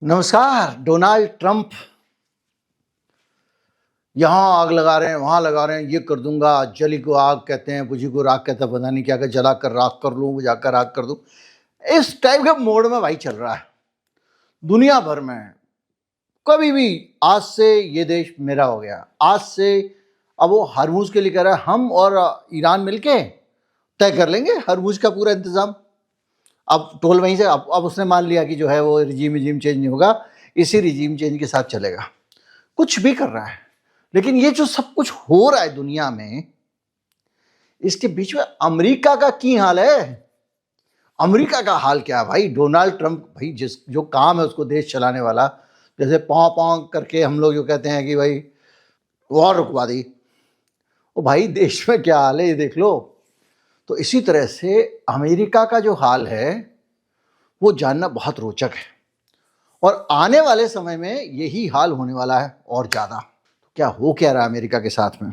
नमस्कार। Donald Trump यहाँ आग लगा रहे हैं, वहाँ लगा रहे हैं, ये कर दूंगा, जली को आग कहते हैं, बुझी को राख कहते हैं, पता नहीं क्या कर, जला कर राख कर लूँ, बुझाकर राख कर दूँ। इस टाइप के मोड में भाई चल रहा है दुनिया भर में। कभी भी आज से ये देश मेरा हो गया, आज से अब वो हरमुज के लिए कह रहा है, हम और ईरान मिलके तय कर लेंगे हरमुज का पूरा इंतजाम। अब टोल वहीं से अब उसने मान लिया कि जो है वो रिजीम चेंज नहीं होगा, इसी रिजीम चेंज के साथ चलेगा। कुछ भी कर रहा है, लेकिन ये जो सब कुछ हो रहा है दुनिया में, इसके बीच में अमेरिका का की हाल है। अमेरिका का हाल क्या है भाई? डोनाल्ड ट्रंप भाई जिस जो काम है उसको देश चलाने वाला, जैसे पाँव पाँव करके हम लोग जो कहते हैं कि भाई वॉर रुकवा दी, वो भाई देश में क्या हाल है ये देख लो। तो इसी तरह से अमेरिका का जो हाल है वो जानना बहुत रोचक है, और आने वाले समय में यही हाल होने वाला है और ज़्यादा। तो क्या हो क्या रहा है अमेरिका के साथ में?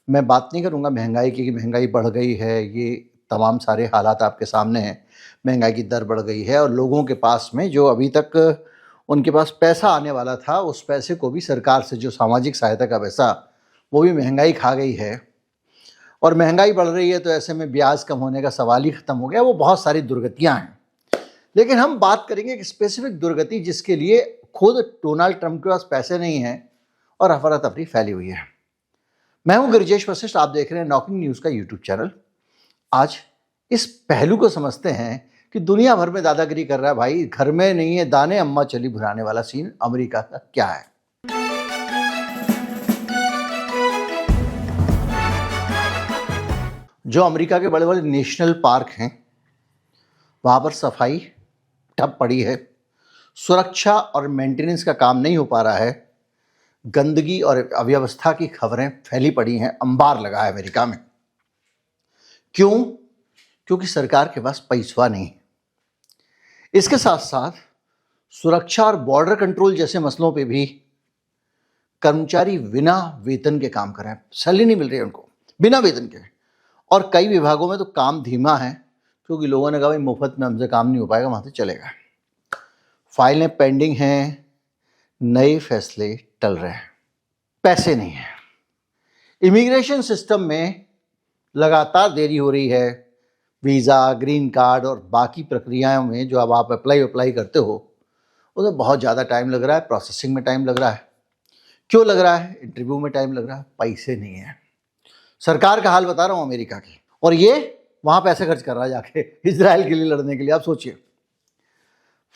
मैं बात नहीं करूँगा महंगाई की कि महंगाई बढ़ गई है, ये तमाम सारे हालात आपके सामने हैं। महंगाई की दर बढ़ गई है और लोगों के पास में जो अभी तक उनके पास पैसा आने वाला था, उस पैसे को भी सरकार से जो सामाजिक सहायता का पैसा, वो भी महंगाई खा गई है। और महंगाई बढ़ रही है तो ऐसे में ब्याज कम होने का सवाल ही ख़त्म हो गया। वो बहुत सारी दुर्गतियाँ हैं, लेकिन हम बात करेंगे एक स्पेसिफिक दुर्गति जिसके लिए खुद डोनाल्ड ट्रंप के पास पैसे नहीं हैं और अफरा तफरी फैली हुई है। मैं हूं गिरिजेश वशिष्ठ, आप देख रहे हैं नॉकिंग न्यूज़ का यूट्यूब चैनल। आज इस पहलू को समझते हैं कि दुनिया भर में दादागिरी कर रहा है भाई, घर में नहीं है दाने अम्मा चली भुनाने वाला सीन अमेरिका का क्या है। जो अमेरिका के बड़े बड़े नेशनल पार्क हैं वहाँ पर सफाई ठप पड़ी है, सुरक्षा और मेंटेनेंस का काम नहीं हो पा रहा है, गंदगी और अव्यवस्था की खबरें फैली पड़ी हैं, अंबार लगा है अमेरिका में। क्यों? क्योंकि सरकार के पास पैसा नहीं है। इसके साथ साथ सुरक्षा और बॉर्डर कंट्रोल जैसे मसलों पे भी कर्मचारी बिना वेतन के काम कर रहे हैं, सैलरी नहीं मिल रही है उनको बिना वेतन के। और कई विभागों में तो काम धीमा है क्योंकि लोगों ने कहा भाई मुफ्त में हमसे काम नहीं हो पाएगा, वहाँ से चलेगा। फाइलें पेंडिंग हैं, नए फैसले टल रहे हैं, पैसे नहीं हैं। इमिग्रेशन सिस्टम में लगातार देरी हो रही है। वीज़ा, ग्रीन कार्ड और बाकी प्रक्रियाओं में जो अब आप अप्लाई करते हो उसमें बहुत ज़्यादा टाइम लग रहा है, प्रोसेसिंग में टाइम लग रहा है। क्यों लग रहा है? इंटरव्यू में टाइम लग रहा है, पैसे नहीं है। सरकार का हाल बता रहा हूँ अमेरिका की, और ये वहाँ पैसे खर्च कर रहा है जाके इजराइल के लिए लड़ने के लिए। आप सोचिए,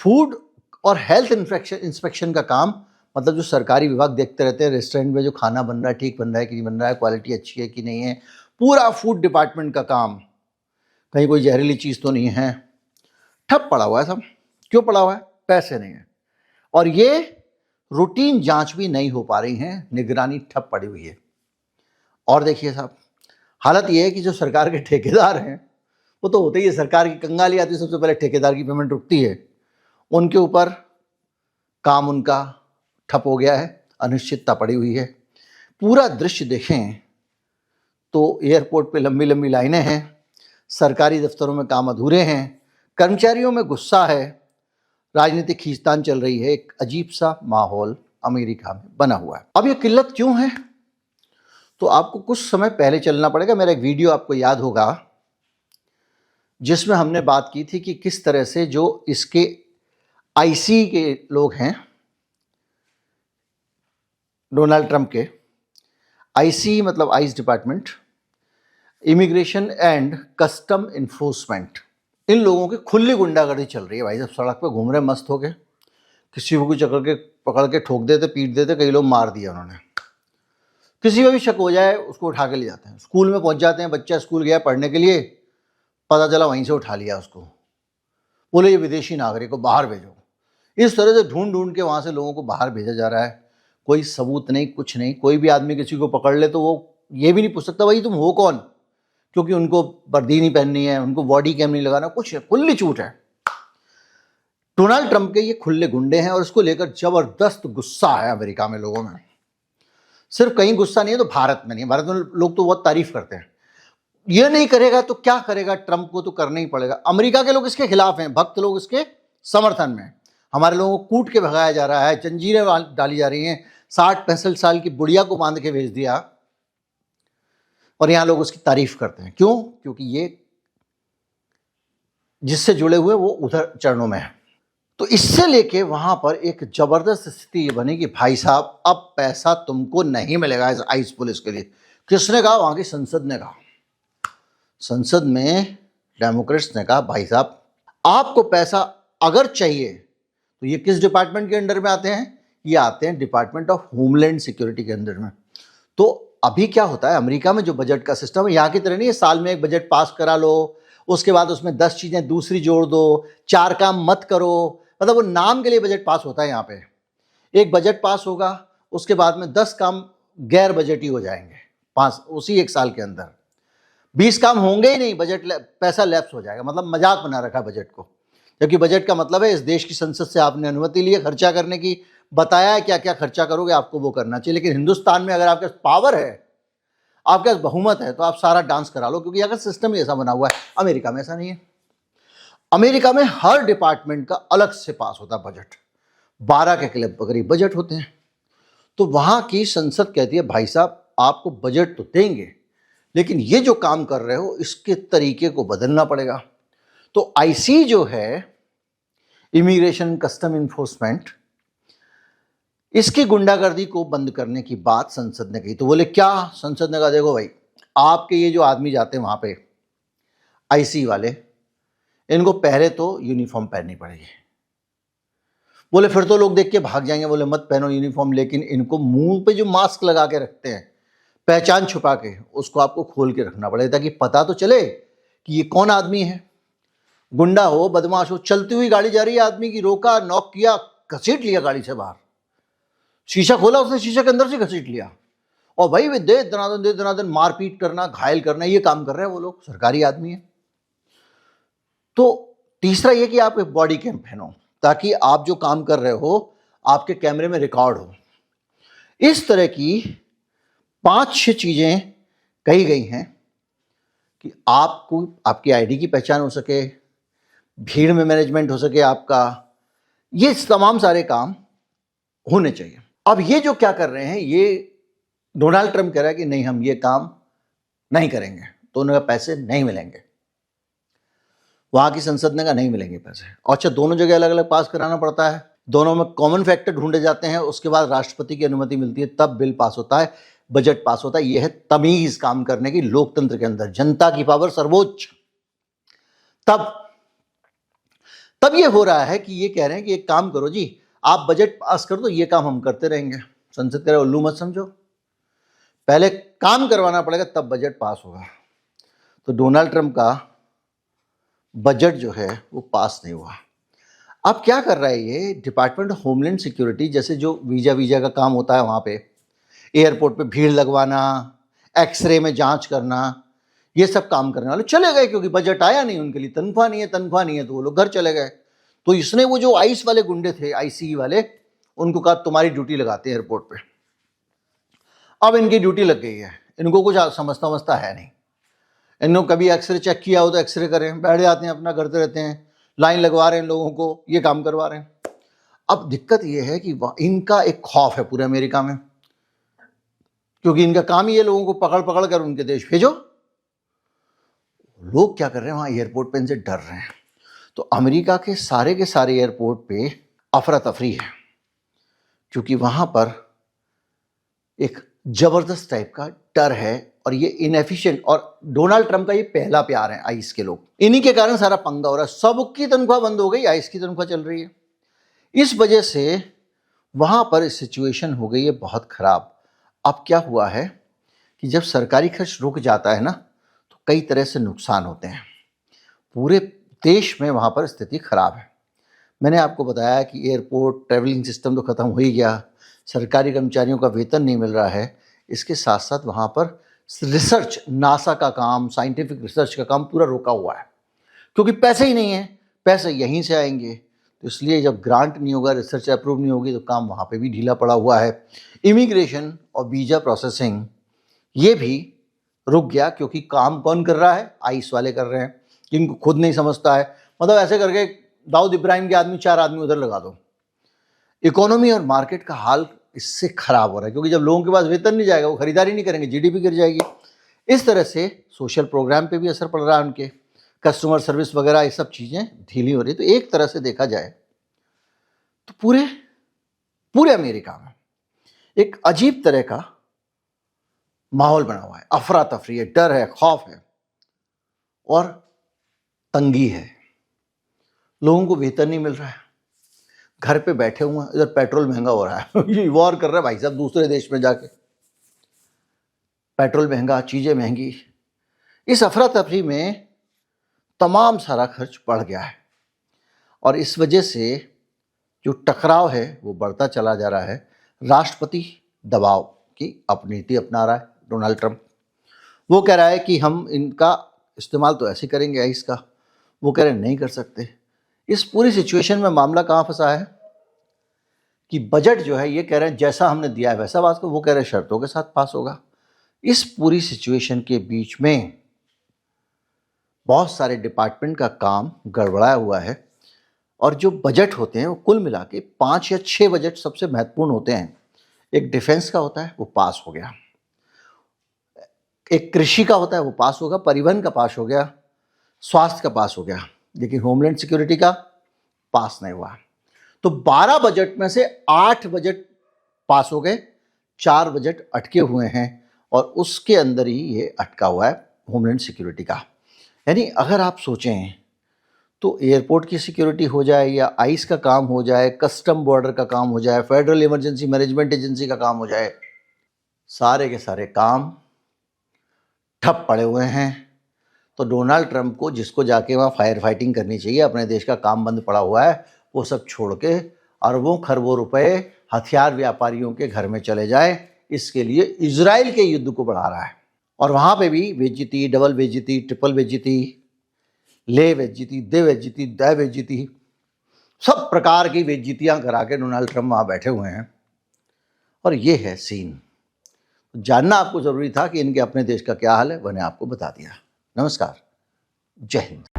फूड और हेल्थ इंस्पेक्शन का काम, मतलब जो सरकारी विभाग देखते रहते हैं रेस्टोरेंट में जो खाना बन रहा है ठीक बन रहा है कि नहीं बन रहा है, क्वालिटी अच्छी है कि नहीं है, पूरा फूड डिपार्टमेंट का काम, कहीं कोई जहरीली चीज़ तो नहीं है, ठप पड़ा हुआ है सब। क्यों पड़ा हुआ है? पैसे नहीं है। और ये रूटीन जांच भी नहीं हो पा रही हैं, निगरानी ठप पड़ी हुई है। और देखिए साहब, हालत ये है कि जो सरकार के ठेकेदार हैं वो तो होते ही है, सरकार की कंगाली आती है सबसे पहले ठेकेदार की पेमेंट रुकती है, उनके ऊपर काम उनका ठप हो गया है, अनिश्चितता पड़ी हुई है। पूरा दृश्य देखें तो एयरपोर्ट पे लंबी लंबी लाइनें हैं, सरकारी दफ्तरों में काम अधूरे हैं, कर्मचारियों में गुस्सा है, राजनीतिक खींचतान चल रही है, एक अजीब सा माहौल अमेरिका में बना हुआ है। अब ये किल्लत क्यों है? तो आपको कुछ समय पहले चलना पड़ेगा। मेरा एक वीडियो आपको याद होगा जिसमें हमने बात की थी कि किस तरह से जो इसके आईसी के लोग हैं, डोनाल्ड ट्रंप के आईसी मतलब ICE department, immigration and custom enforcement, इन लोगों की खुली गुंडागर्दी चल रही है भाई। जब सड़क पे घूम रहे मस्त होके, किसी को भी पकड़ के ठोक देते, पीट देते, कई लोग मार दिया उन्होंने। किसी को भी शक हो जाए उसको उठा के ले जाते हैं, स्कूल में पहुंच जाते हैं, बच्चा स्कूल गया पढ़ने के लिए, पता चला वहीं से उठा लिया उसको, बोले ये विदेशी नागरिक को बाहर भेजो। इस तरह से ढूंढ ढूंढ के वहाँ से लोगों को बाहर भेजा जा रहा है। कोई सबूत नहीं, कुछ नहीं। कोई भी आदमी किसी को पकड़ ले तो वो ये भी नहीं पूछ सकता भाई तुम हो कौन, क्योंकि उनको वर्दी नहीं पहननी है, उनको बॉडी कैम नहीं लगाना, कुछ है, खुली छूट है। डोनाल्ड ट्रंप के ये खुले गुंडे हैं और इसको लेकर जबरदस्त गुस्सा है अमेरिका में लोगों में। सिर्फ कहीं गुस्सा नहीं है तो भारत में नहीं है। भारत में लोग तो बहुत तारीफ करते हैं। ये नहीं करेगा तो क्या करेगा? ट्रंप को तो करना ही पड़ेगा। अमेरिका के लोग इसके खिलाफ हैं, भक्त लोग इसके समर्थन में। हमारे लोगों को कूट के भगाया जा रहा है, जंजीरें डाली जा रही हैं, 60-65 साल की बुढ़िया को बांध के भेज दिया, और यहाँ लोग उसकी तारीफ करते हैं। क्यों? क्योंकि ये जिससे जुड़े हुए वो उधर चरणों में है। तो इससे लेके वहां पर एक जबरदस्त स्थिति ये बनी कि भाई साहब अब पैसा तुमको नहीं मिलेगा इस आइस पुलिस के लिए। किसने कहा? वहां की संसद ने कहा। संसद में डेमोक्रेट्स ने कहा भाई साहब आपको पैसा अगर चाहिए तो ये किस डिपार्टमेंट के अंडर में आते हैं? ये आते हैं डिपार्टमेंट ऑफ होमलैंड सिक्योरिटी के अंडर में। तो अभी क्या होता है अमेरिका में, जो बजट का सिस्टम है यहाँ की तरह नहीं है, साल में एक बजट पास करा लो, उसके बाद उसमें 10 चीजें दूसरी जोड़ दो, 4 काम मत करो, मतलब वो नाम के लिए बजट पास होता है। यहाँ पे एक बजट पास होगा, उसके बाद में 10 काम गैर बजटी हो जाएंगे पास उसी एक साल के अंदर, 20 काम होंगे ही नहीं, बजट पैसा लैप्स हो जाएगा। मतलब मजाक बना रखा बजट को, जबकि बजट का मतलब है इस देश की संसद से आपने अनुमति ली है खर्चा करने की, बताया है क्या क्या खर्चा करोगे, आपको वो करना चाहिए। लेकिन हिंदुस्तान में अगर आपके पास पावर है, आपके पास बहुमत है, तो आप सारा डांस करा लो, क्योंकि अगर सिस्टम ही ऐसा बना हुआ है। अमेरिका में ऐसा नहीं है। अमेरिका में हर डिपार्टमेंट का अलग से पास होता है बजट, 12 के करीब बजट होते हैं। तो वहां की संसद कहती है भाई साहब आपको बजट तो देंगे, लेकिन ये जो काम कर रहे हो इसके तरीके को बदलना पड़ेगा। तो आईसी जो है, इमिग्रेशन कस्टम इन्फोर्समेंट, इसकी गुंडागर्दी को बंद करने की बात संसद ने कही। तो बोले क्या? संसद ने कहा देखो भाई आपके ये जो आदमी जाते हैं वहां पे आईसी वाले, इनको पहले तो यूनिफॉर्म पहननी पड़ेगी। बोले फिर तो लोग देख के भाग जाएंगे। बोले मत पहनो यूनिफॉर्म, लेकिन इनको मुंह पे जो मास्क लगा के रखते हैं पहचान छुपा के, उसको आपको खोल के रखना पड़ेगा ताकि पता तो चले कि ये कौन आदमी है। गुंडा हो, बदमाश हो, चलती हुई गाड़ी जा रही है, आदमी की रोका, नॉक किया, घसीट लिया गाड़ी से बाहर, शीशा खोला उसने, शीशे के अंदर से घसीट लिया, और भाई वे दे दनादन मारपीट करना, घायल करना, ये काम कर रहे हैं वो लोग, सरकारी आदमी है। तो तीसरा ये कि आप एक बॉडी कैम पहनो ताकि आप जो काम कर रहे हो आपके कैमरे में रिकॉर्ड हो। इस तरह की 5-6 चीजें कही गई हैं कि आपको आपकी आईडी की पहचान हो सके, भीड़ में मैनेजमेंट हो सके आपका, ये तमाम सारे काम होने चाहिए। अब ये जो क्या कर रहे हैं, ये डोनाल्ड ट्रंप कह रहा है कि नहीं हम ये काम नहीं करेंगे, तो उन्हें पैसे नहीं मिलेंगे। वहां की संसद ने कहा नहीं मिलेंगे पैसे। अच्छा, दोनों जगह अलग अलग पास कराना पड़ता है, दोनों में कॉमन फैक्टर ढूंढे जाते हैं, उसके बाद राष्ट्रपति की अनुमति मिलती है, तब बिल पास होता है, बजट पास होता है। यह है तमीज काम करने की लोकतंत्र के अंदर, जनता की पावर सर्वोच्च। तब ये हो रहा है कि ये कह रहे हैं कि एक काम करो जी, आप बजट पास कर दो, ये काम हम करते रहेंगे। संसद कह रहे उल्लू मत समझो, पहले काम करवाना पड़ेगा तब बजट पास होगा। तो डोनाल्ड ट्रंप का बजट जो है वो पास नहीं हुआ। अब क्या कर रहा है ये डिपार्टमेंट ऑफ होमलैंड सिक्योरिटी, जैसे जो वीजा का काम होता है वहाँ पे एयरपोर्ट पे भीड़ लगवाना, एक्सरे में जांच करना, ये सब काम करने वाले चले गए, क्योंकि बजट आया नहीं उनके लिए, तनख्वाह नहीं है तो वो लोग घर चले गए। तो इसने वो जो आइस वाले गुंडे थे, आईसी वाले, उनको कहा तुम्हारी ड्यूटी लगाते हैं एयरपोर्ट पे। अब इनकी ड्यूटी लग गई है, इनको कुछ समझता है नहीं। इन्होंने कभी एक्सरे चेक किया हो तो एक्सरे करें, बैठ जाते हैं अपना करते रहते हैं, लाइन लगवा रहे हैं लोगों को, ये काम करवा रहे हैं। अब दिक्कत ये है कि इनका एक खौफ है पूरे अमेरिका में, क्योंकि इनका काम ही है लोगों को पकड़ पकड़ कर उनके देश भेजो। लोग क्या कर रहे हैं वहां एयरपोर्ट पे, इनसे डर रहे हैं। तो अमेरिका के सारे एयरपोर्ट पे अफरा तफरी है, क्योंकि वहां पर एक जबरदस्त टाइप का डर है, और ये इनएफिशिएंट, और डोनाल्ड ट्रंप का ये पहला प्यार है आइस के लोग, इन्हीं के कारण सारा पंगा हो रहा है। सबकी तनख्वाह बंद हो गई, आइस की तनख्वाह चल रही है। इस वजह से वहां पर सिचुएशन हो गई है बहुत खराब। अब क्या हुआ है कि जब सरकारी खर्च रुक जाता है ना, तो कई तरह से नुकसान होते हैं, पूरे देश में वहां पर स्थिति खराब है। मैंने आपको बताया कि एयरपोर्ट ट्रैवलिंग सिस्टम तो खत्म हो ही गया, सरकारी कर्मचारियों का वेतन नहीं मिल रहा है, इसके साथ साथ वहाँ पर रिसर्च, नासा का काम, साइंटिफिक रिसर्च का काम पूरा रोका हुआ है, क्योंकि पैसे ही नहीं है, पैसे यहीं से आएंगे। तो इसलिए जब ग्रांट नहीं होगा, रिसर्च अप्रूव नहीं होगी, तो काम वहाँ पे भी ढीला पड़ा हुआ है। इमिग्रेशन और वीज़ा प्रोसेसिंग ये भी रुक गया, क्योंकि काम कौन कर रहा है? आइस वाले कर रहे हैं, जिनको खुद नहीं समझता है। मतलब ऐसे करके दाऊद इब्राहिम के आदमी 4 आदमी उधर लगा दो। इकोनॉमी और मार्केट का हाल इससे खराब हो रहा है, क्योंकि जब लोगों के पास वेतन नहीं जाएगा वो खरीदारी नहीं करेंगे, जीडीपी गिर जाएगी। इस तरह से सोशल प्रोग्राम पे भी असर पड़ रहा है, उनके कस्टमर सर्विस वगैरह ये सब चीज़ें ढीली हो रही है। तो एक तरह से देखा जाए तो पूरे अमेरिका में एक अजीब तरह का माहौल बना हुआ है, अफरा तफरी है, डर है, खौफ है और तंगी है। लोगों को वेतन नहीं मिल रहा है, घर पे बैठे हुए हैं, इधर पेट्रोल महंगा हो रहा है ये वॉर कर रहा है भाई साहब दूसरे देश में जाके, पेट्रोल महंगा, चीज़ें महंगी। इस अफरा तफरी में तमाम सारा खर्च बढ़ गया है और इस वजह से जो टकराव है वो बढ़ता चला जा रहा है। राष्ट्रपति दबाव की अपनी नीति अपना रहा है डोनाल्ड ट्रंप। वो कह रहा है कि हम इनका इस्तेमाल तो ऐसे करेंगे आइस का, वो कह रहे हैं नहीं कर सकते। इस पूरी सिचुएशन में मामला कहाँ फंसा है कि बजट जो है ये कह रहे हैं जैसा हमने दिया है वैसा पास को, वो कह रहे हैं शर्तों के साथ पास होगा। इस पूरी सिचुएशन के बीच में बहुत सारे डिपार्टमेंट का काम गड़बड़ाया हुआ है और जो बजट होते हैं वो कुल मिला के 5 या 6 बजट सबसे महत्वपूर्ण होते हैं। एक डिफेंस का होता है वो पास हो गया, एक कृषि का होता है वो पास होगा, परिवहन का पास हो गया, स्वास्थ्य का पास हो गया, लेकिन होमलैंड सिक्योरिटी का पास नहीं हुआ। तो 12 बजट में से 8 बजट पास हो गए, 4 बजट अटके हुए हैं और उसके अंदर ही ये अटका हुआ है होमलैंड सिक्योरिटी का। यानी अगर आप सोचें तो एयरपोर्ट की सिक्योरिटी हो जाए या आइस का काम हो जाए, कस्टम बॉर्डर का काम हो जाए, फेडरल इमरजेंसी मैनेजमेंट एजेंसी का काम हो जाए, सारे के सारे काम ठप पड़े हुए हैं। तो डोनाल्ड ट्रंप को जिसको जाके वहाँ फायर फाइटिंग करनी चाहिए, अपने देश का काम बंद पड़ा हुआ है, वो सब छोड़ के अरबों खरबों रुपए हथियार व्यापारियों के घर में चले जाए, इसके लिए इजराइल के युद्ध को बढ़ा रहा है। और वहाँ पे भी बेइज्जती, डबल बेइज्जती, ट्रिपल बेइज्जती, ले बेइज्जती, दे बेइज्जती, दै बेइज्जती, सब प्रकार की बेइज्जतियाँ करा के डोनाल्ड ट्रंप वहाँ बैठे हुए हैं। और ये है सीन। जानना आपको ज़रूरी था कि इनके अपने देश का क्या हाल है, मैंने आपको बता दिया। नमस्कार, जय हिंद।